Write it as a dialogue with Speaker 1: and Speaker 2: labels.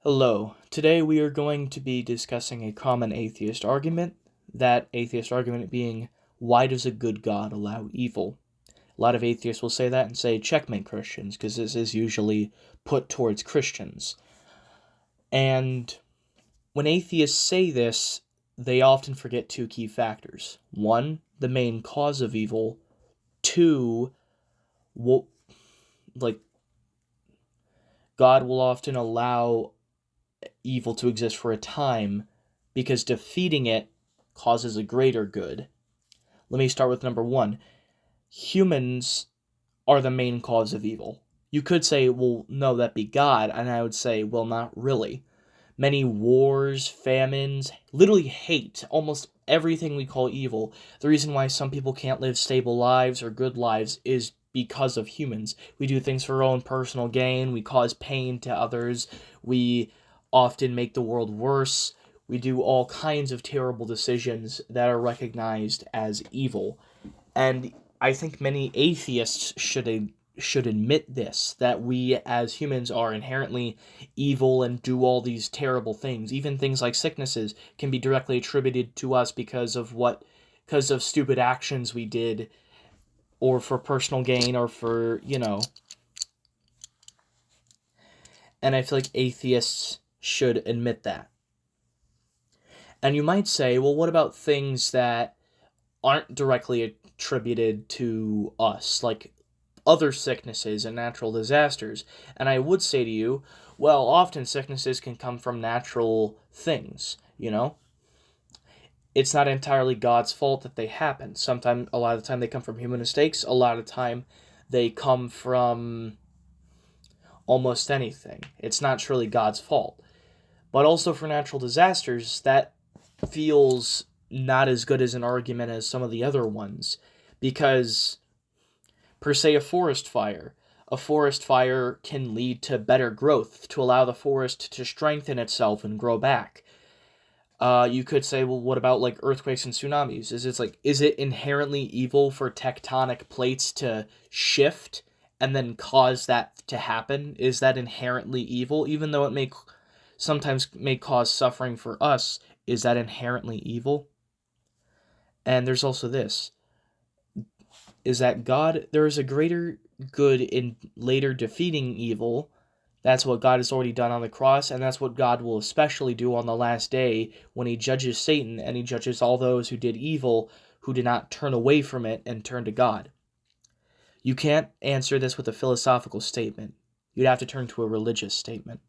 Speaker 1: Hello. Today we are going to be discussing a common atheist argument. That atheist argument being, why does a good God allow evil? A lot of atheists will say that and say, checkmate Christians, because this is usually put towards Christians. And when atheists say this, they often forget two key factors. One, the main cause of evil. Two, God will often allow evil to exist for a time because defeating it causes a greater good. Let me start with number one. Humans are the main cause of evil. You could say, well, no, that be God, and I would say, well, not really. Many wars, famines, literally hate, almost everything we call evil. The reason why some people can't live stable lives or good lives is because of humans. We do things for our own personal gain, we cause pain to others, we often make the world worse, we do all kinds of terrible decisions that are recognized as evil. And I think many atheists should admit this, that we as humans are inherently evil and do all these terrible things. Even things like sicknesses can be directly attributed to us because of stupid actions we did, or for personal gain, or for. And I feel like atheists should admit that. And you might say, well, what about things that aren't directly attributed to us, like other sicknesses and natural disasters? And I would say to you, well, often sicknesses can come from natural things. It's not entirely God's fault that they happen. Sometimes, a lot of the time, they come from human mistakes. A lot of the time, they come from almost anything. It's not truly God's fault. But also for natural disasters, that feels not as good as an argument as some of the other ones. Because, per se, a forest fire. A forest fire can lead to better growth, to allow the forest to strengthen itself and grow back. You could say, well, what about like earthquakes and tsunamis? Is it inherently evil for tectonic plates to shift and then cause that to happen? Is that inherently evil? Even though it sometimes may cause suffering for us, is that inherently evil? And there's also this, is that there is a greater good in later defeating evil. That's what God has already done on the cross, and that's what God will especially do on the last day when he judges Satan and he judges all those who did evil, who did not turn away from it and turn to God. You can't answer this with a philosophical statement. You'd have to turn to a religious statement.